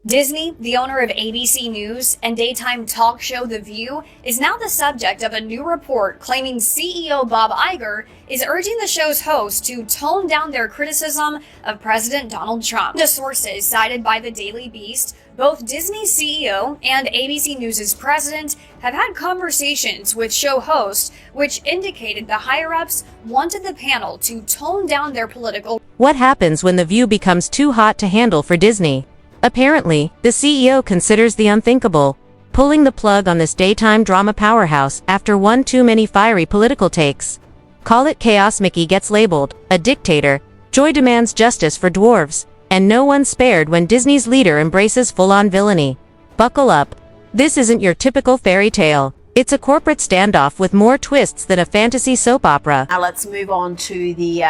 Disney, the owner of ABC News and daytime talk show The View, is now the subject of a new report claiming CEO Bob Iger is urging the show's host to tone down their criticism of President Donald Trump. The sources cited by the Daily Beast, both Disney's CEO and ABC News' president have had conversations with show hosts, which indicated the higher-ups wanted the panel to tone down their political. What happens when The View becomes too hot to handle for Disney? Apparently, the CEO considers the unthinkable, pulling the plug on this daytime drama powerhouse after one too many fiery political takes. Call it chaos. Mickey gets labeled a dictator, Joy demands justice for dwarves, and no one's spared when Disney's leader embraces full-on villainy. Buckle up. This isn't your typical fairy tale. It's a corporate standoff with more twists than a fantasy soap opera. Now let's move on to the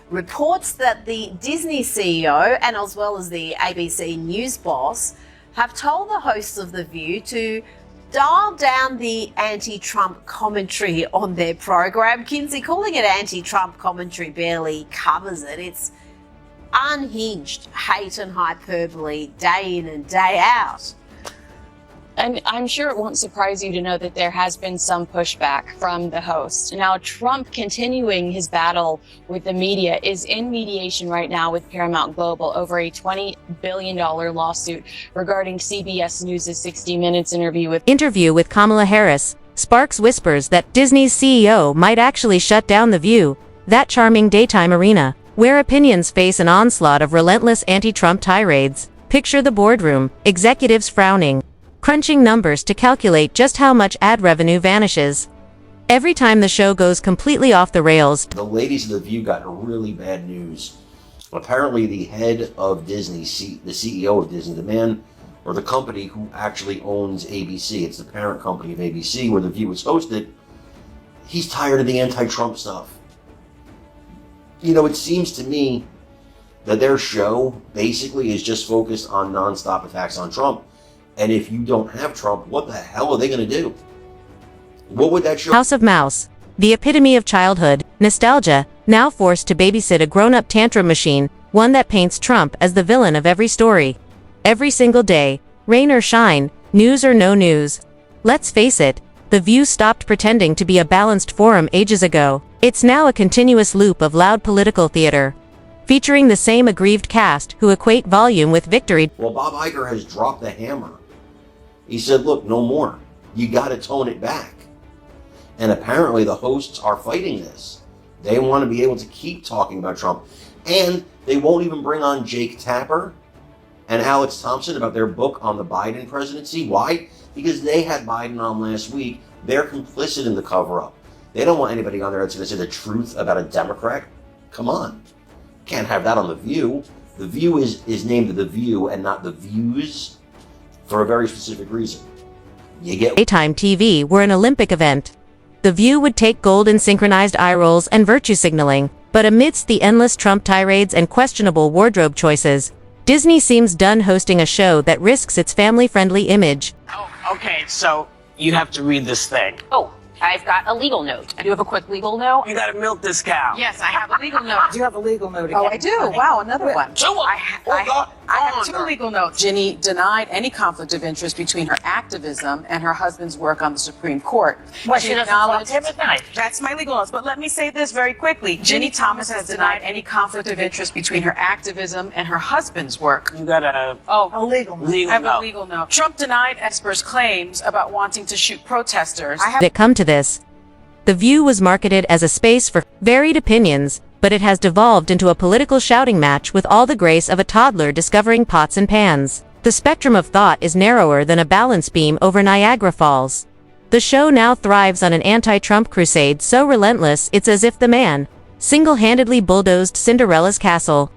reports that the Disney CEO and as well as the ABC News boss have told the hosts of The View to dial down the anti-Trump commentary on their program. Kinsey, calling it anti-Trump commentary barely covers it. It's unhinged hate and hyperbole day in and day out. And I'm sure it won't surprise you to know that there has been some pushback from the host. Now, Trump, continuing his battle with the media, is in mediation right now with Paramount Global over a $20 billion lawsuit regarding CBS News' 60 Minutes interview with Kamala Harris sparks whispers that Disney's CEO might actually shut down The View, that charming daytime arena, where opinions face an onslaught of relentless anti-Trump tirades. Picture the boardroom, executives frowning, crunching numbers to calculate just how much ad revenue vanishes every time the show goes completely off the rails. The ladies of The View got really bad news. Apparently the head of Disney, the CEO of Disney, the man or the company who actually owns ABC, it's the parent company of ABC where The View is hosted, he's tired of the anti-Trump stuff. You know, it seems to me that their show basically is just focused on nonstop attacks on Trump. And if you don't have Trump, what the hell are they going to do? What would that show? House of Mouse, the epitome of childhood nostalgia, now forced to babysit a grown-up tantrum machine, one that paints Trump as the villain of every story. Every single day, rain or shine, news or no news. Let's face it, The View stopped pretending to be a balanced forum ages ago. It's now a continuous loop of loud political theater, featuring the same aggrieved cast who equate volume with victory. Well, Bob Iger has dropped the hammer. He said, look, no more. You got to tone it back. And apparently the hosts are fighting this. They want to be able to keep talking about Trump. And they won't even bring on Jake Tapper and Alex Thompson about their book on the Biden presidency. Why? Because they had Biden on last week. They're complicit in the cover-up. They don't want anybody on there that's going to say the truth about a Democrat. Come on. Can't have that on The View. The View is named The View and not The Views for a very specific reason. You get daytime TV were an Olympic event. The View would take gold in synchronized eye rolls and virtue signaling, but amidst the endless Trump tirades and questionable wardrobe choices, Disney seems done hosting a show that risks its family-friendly image. Oh, okay, so you have to read this thing. Oh, I've got a legal note. I do have a quick legal note. You gotta milk this cow. Yes, I have a legal note. Do you have a legal note again? Oh, I do. Wow, another one. I I have two legal notes. Ginny denied any conflict of interest between her activism and her husband's work on the Supreme Court. What, she doesn't want him at night? That's my legal notes, but let me say this very quickly. Ginny Thomas has denied any conflict of interest between her activism and her husband's work. You got a legal note. I have a legal note. Trump denied Esper's claims about wanting to shoot protesters. That come to this. The View was marketed as a space for varied opinions, but it has devolved into a political shouting match with all the grace of a toddler discovering pots and pans. The spectrum of thought is narrower than a balance beam over Niagara Falls. The show now thrives on an anti-Trump crusade so relentless it's as if the man single-handedly bulldozed Cinderella's castle.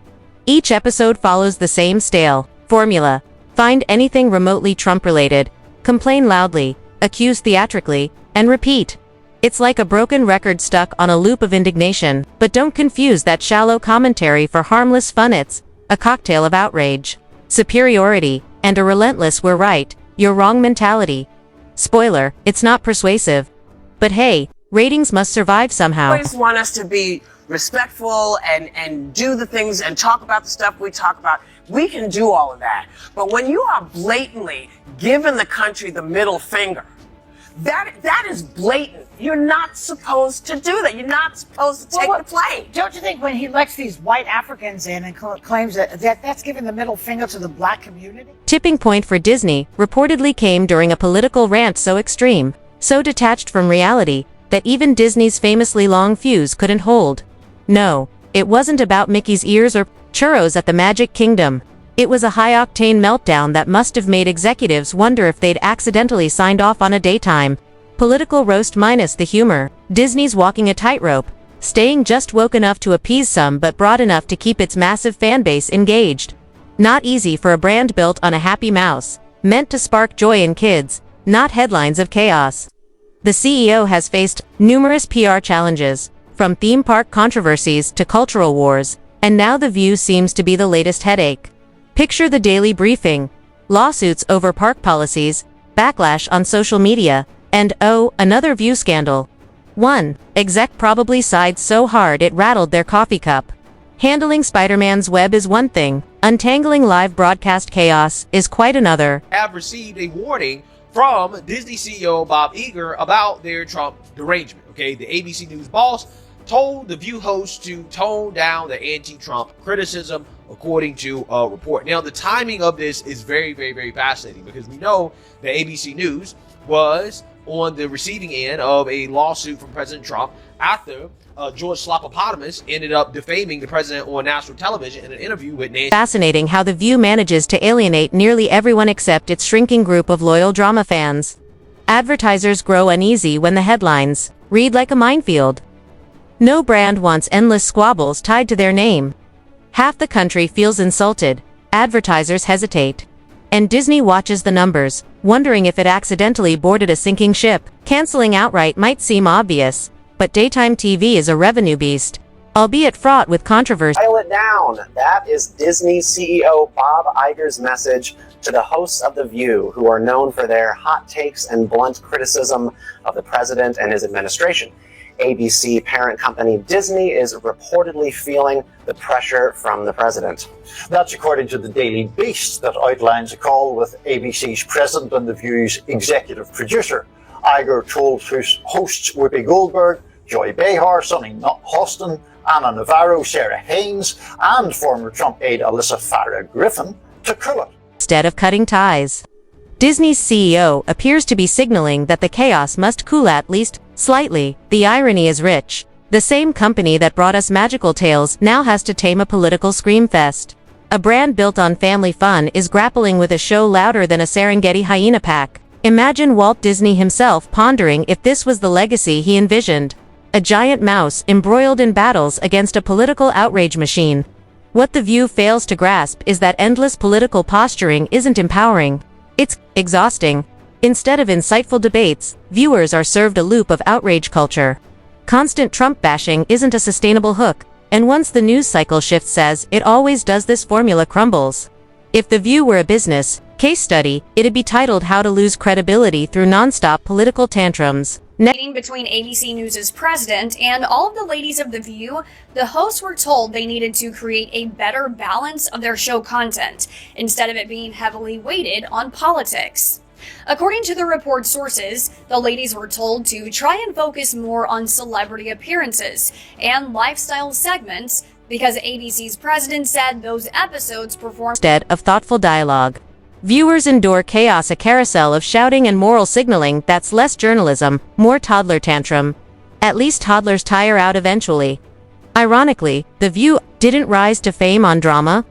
Each episode follows the same stale formula. Find anything remotely Trump-related, complain loudly, accuse theatrically, and repeat. It's like a broken record stuck on a loop of indignation, but don't confuse that shallow commentary for harmless fun. It's a cocktail of outrage, superiority, and a relentless "we're right, you're wrong" mentality. Spoiler, it's not persuasive. But hey, ratings must survive somehow. always want us to be respectful and do the things and talk about the stuff we talk about. We can do all of that. But when you are blatantly giving the country the middle finger, that is blatant. You're not supposed to do that. You're not supposed to take the blame. Don't you think when he lets these white Africans in and claims that's giving the middle finger to the black community? Tipping point for Disney reportedly came during a political rant so extreme, so detached from reality, that even Disney's famously long fuse couldn't hold. No, it wasn't about Mickey's ears or churros at the Magic Kingdom. It was a high-octane meltdown that must have made executives wonder if they'd accidentally signed off on a daytime political roast minus the humor. Disney's walking a tightrope, staying just woke enough to appease some but broad enough to keep its massive fan base engaged. Not easy for a brand built on a happy mouse, meant to spark joy in kids, not headlines of chaos. The CEO has faced numerous PR challenges, from theme park controversies to cultural wars, and now The View seems to be the latest headache. Picture the daily briefing, lawsuits over park policies, backlash on social media, and oh, another View scandal. One exec probably sighed so hard it rattled their coffee cup. Handling Spider-Man's web is one thing, untangling live broadcast chaos is quite another. Have received a warning from Disney CEO Bob Iger about their Trump derangement. Okay, the ABC News boss told the View host to tone down the anti-Trump criticism, according to a report. Now, the timing of this is very, very, very fascinating because we know that ABC News was on the receiving end of a lawsuit from President Trump after George Slopopotamus ended up defaming the president on national television in an interview with Nancy. Fascinating how The View manages to alienate nearly everyone except its shrinking group of loyal drama fans. Advertisers grow uneasy when the headlines read like a minefield. No brand wants endless squabbles tied to their name. Half the country feels insulted, advertisers hesitate. And Disney watches the numbers, wondering if it accidentally boarded a sinking ship. Canceling outright might seem obvious, but daytime TV is a revenue beast, albeit fraught with controversy. Dial it down. That is Disney CEO Bob Iger's message to the hosts of The View, who are known for their hot takes and blunt criticism of the president and his administration. ABC parent company Disney is reportedly feeling the pressure from the president. That's according to the Daily Beast that outlines a call with ABC's president and The View's executive producer. Iger told hosts Whoopi Goldberg, Joy Behar, Sonny Hostin, Anna Navarro, Sarah Haynes, and former Trump aide Alyssa Farah Griffin to cool it. Instead of cutting ties, Disney's CEO appears to be signaling that the chaos must cool at least slightly. The irony is rich. The same company that brought us magical tales now has to tame a political screamfest. A brand built on family fun is grappling with a show louder than a Serengeti hyena pack. Imagine Walt Disney himself pondering if this was the legacy he envisioned. A giant mouse embroiled in battles against a political outrage machine. What The View fails to grasp is that endless political posturing isn't empowering. It's exhausting. Instead of insightful debates, viewers are served a loop of outrage culture. Constant Trump bashing isn't a sustainable hook, and once the news cycle shifts as it always does, this formula crumbles. If The View were a business case study, it'd be titled How to Lose Credibility Through Nonstop Political Tantrums. Meeting between ABC News' president and all of the ladies of The View, the hosts were told they needed to create a better balance of their show content, instead of it being heavily weighted on politics. According to the report sources, the ladies were told to try and focus more on celebrity appearances and lifestyle segments because ABC's president said those episodes performed instead of thoughtful dialogue. Viewers endure chaos, a carousel of shouting and moral signaling that's less journalism, more toddler tantrum. At least toddlers tire out eventually. Ironically, The View didn't rise to fame on drama.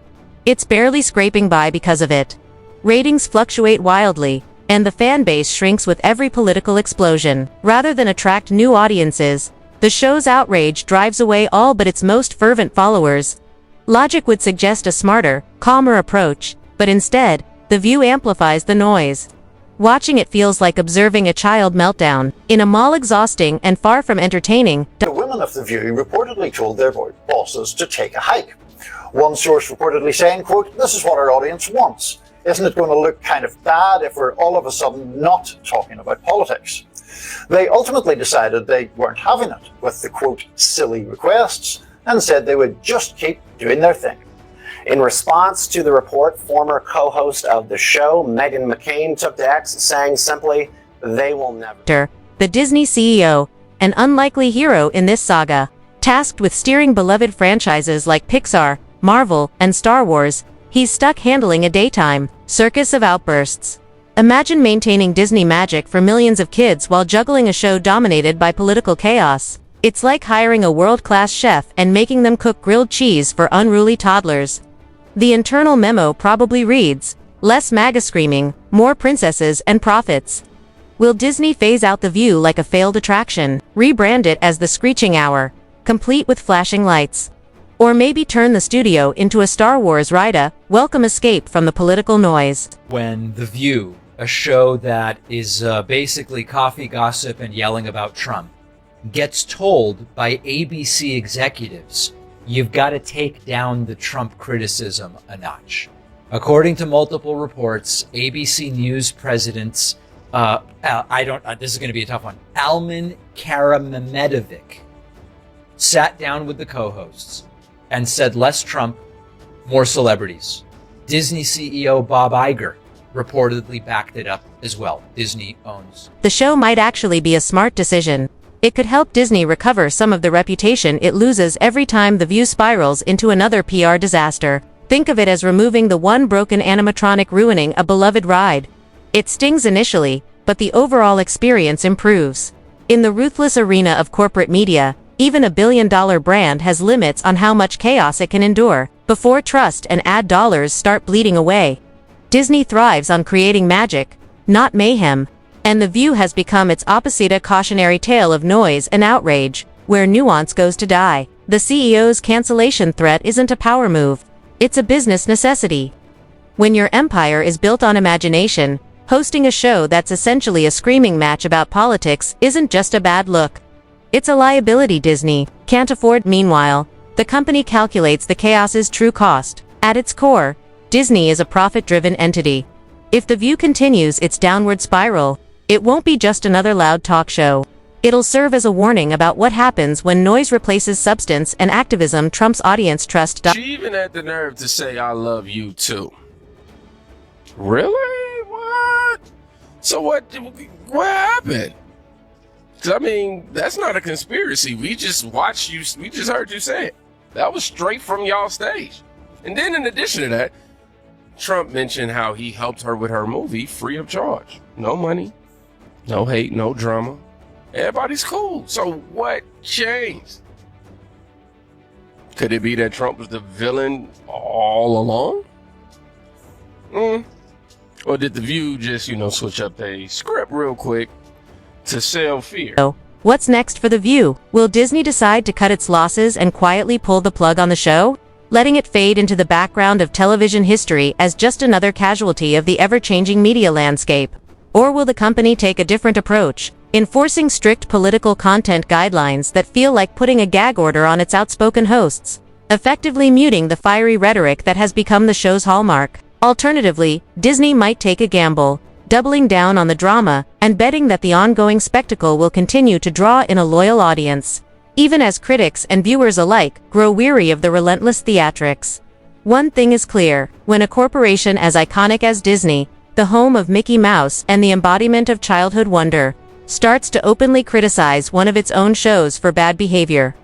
It's barely scraping by because of it. Ratings fluctuate wildly, and the fan base shrinks with every political explosion. Rather than attract new audiences, the show's outrage drives away all but its most fervent followers. Logic would suggest a smarter, calmer approach, but instead, The View amplifies the noise. Watching it feels like observing a child meltdown, in a mall, exhausting and far from entertaining. The women of The View reportedly told their bosses to take a hike. One source reportedly saying, quote, "This is what our audience wants. Isn't it going to look kind of bad if we're all of a sudden not talking about politics?" They ultimately decided they weren't having it with the, quote, "silly requests," and said they would just keep doing their thing. In response to the report, former co-host of the show, Meghan McCain, took to X, saying simply, "They will never." The Disney CEO, an unlikely hero in this saga, tasked with steering beloved franchises like Pixar, Marvel, and Star Wars, he's stuck handling a daytime circus of outbursts. Imagine maintaining Disney magic for millions of kids while juggling a show dominated by political chaos. It's like hiring a world-class chef and making them cook grilled cheese for unruly toddlers. The internal memo probably reads, "Less MAGA screaming, more princesses and profits." Will Disney phase out The View like a failed attraction, rebrand it as The Screeching Hour, complete with flashing lights? Or maybe turn the studio into a Star Wars ride, welcome escape from the political noise? When The View, a show that is basically coffee gossip and yelling about Trump, gets told by ABC executives, you've got to take down the Trump criticism a notch. According to multiple reports, ABC News presidents, this is going to be a tough one, Alman Karamedovic sat down with the co-hosts and said less Trump, more celebrities. Disney CEO Bob Iger reportedly backed it up as well. Disney owns. The show might actually be a smart decision. It could help Disney recover some of the reputation it loses every time The View spirals into another PR disaster. Think of it as removing the one broken animatronic ruining a beloved ride. It stings initially, but the overall experience improves. In the ruthless arena of corporate media, even a billion-dollar brand has limits on how much chaos it can endure before trust and ad dollars start bleeding away. Disney thrives on creating magic, not mayhem, and The View has become its opposite, a cautionary tale of noise and outrage, where nuance goes to die. The CEO's cancellation threat isn't a power move, it's a business necessity. When your empire is built on imagination, hosting a show that's essentially a screaming match about politics isn't just a bad look. It's a liability Disney can't afford. Meanwhile, the company calculates the chaos's true cost. At its core, Disney is a profit-driven entity. If The View continues its downward spiral, it won't be just another loud talk show. It'll serve as a warning about what happens when noise replaces substance and activism trumps audience trust. She even had the nerve to say, "I love you too." Really? What? So what happened? 'Cause I mean, that's not a conspiracy. We just watched you, we just heard you say it. That was straight from y'all stage. And then in addition to that, Trump mentioned how he helped her with her movie free of charge. No money, no hate, no drama. Everybody's cool. So what changed? Could it be that Trump was the villain all along? Or did The View just, switch up a script real quick to sell fear? So, what's next for The View? Will Disney decide to cut its losses and quietly pull the plug on the show, letting it fade into the background of television history as just another casualty of the ever-changing media landscape? Or will the company take a different approach, enforcing strict political content guidelines that feel like putting a gag order on its outspoken hosts, effectively muting the fiery rhetoric that has become the show's hallmark? Alternatively, Disney might take a gamble, doubling down on the drama and betting that the ongoing spectacle will continue to draw in a loyal audience, even as critics and viewers alike grow weary of the relentless theatrics. One thing is clear: when a corporation as iconic as Disney, the home of Mickey Mouse and the embodiment of childhood wonder, starts to openly criticize one of its own shows for bad behavior,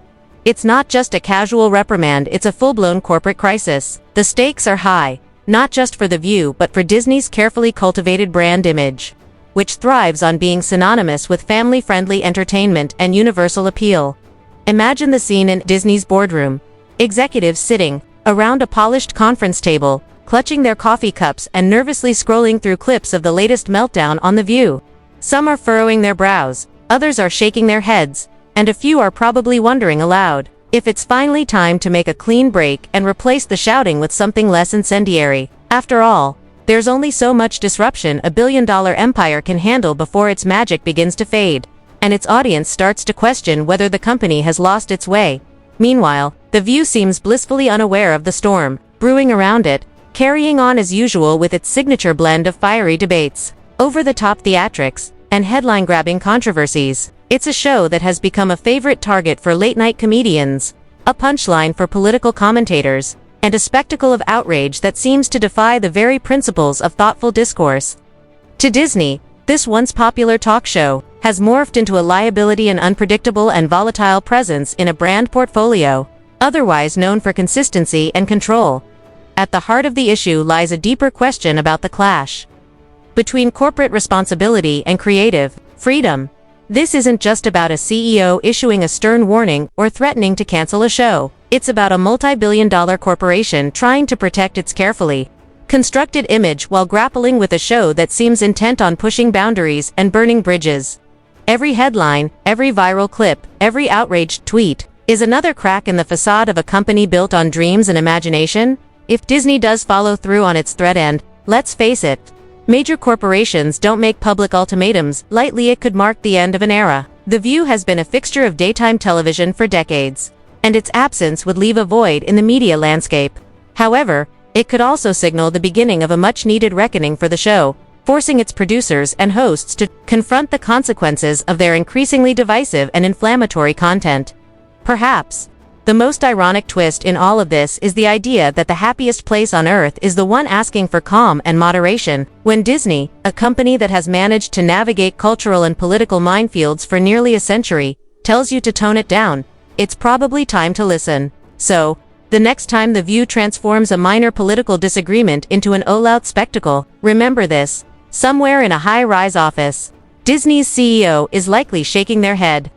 it's not just a casual reprimand, it's a full-blown corporate crisis. The stakes are high, not just for The View but for Disney's carefully cultivated brand image, which thrives on being synonymous with family-friendly entertainment and universal appeal. Imagine the scene in Disney's boardroom. Executives sitting around a polished conference table, clutching their coffee cups and nervously scrolling through clips of the latest meltdown on The View. Some are furrowing their brows, others are shaking their heads, and a few are probably wondering aloud if it's finally time to make a clean break and replace the shouting with something less incendiary. After all, there's only so much disruption a billion-dollar empire can handle before its magic begins to fade, and its audience starts to question whether the company has lost its way. Meanwhile, The View seems blissfully unaware of the storm brewing around it, carrying on as usual with its signature blend of fiery debates, over-the-top theatrics, and headline-grabbing controversies. It's a show that has become a favorite target for late-night comedians, a punchline for political commentators, and a spectacle of outrage that seems to defy the very principles of thoughtful discourse. To Disney, this once popular talk show has morphed into a liability and unpredictable and volatile presence in a brand portfolio, otherwise known for consistency and control. At the heart of the issue lies a deeper question about the clash between corporate responsibility and creative freedom. This isn't just about a CEO issuing a stern warning or threatening to cancel a show. It's about a multi-billion-dollar corporation trying to protect its carefully constructed image while grappling with a show that seems intent on pushing boundaries and burning bridges. Every headline, every viral clip, every outraged tweet is another crack in the facade of a company built on dreams and imagination. If Disney does follow through on its threat, and let's face it, major corporations don't make public ultimatums lightly, it could mark the end of an era. The View has been a fixture of daytime television for decades, and its absence would leave a void in the media landscape. However, it could also signal the beginning of a much-needed reckoning for the show, forcing its producers and hosts to confront the consequences of their increasingly divisive and inflammatory content. Perhaps the most ironic twist in all of this is the idea that the happiest place on earth is the one asking for calm and moderation, when Disney, a company that has managed to navigate cultural and political minefields for nearly a century, tells you to tone it down. It's probably time to listen. So, the next time The View transforms a minor political disagreement into an all-out spectacle, remember this: somewhere in a high-rise office, Disney's CEO is likely shaking their head,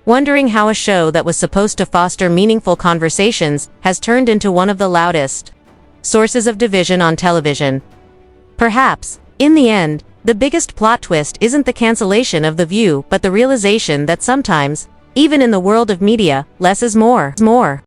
wondering how a show that was supposed to foster meaningful conversations has turned into one of the loudest sources of division on television. Perhaps, in the end, the biggest plot twist isn't the cancellation of The View, but the realization that sometimes, even in the world of media, less is more.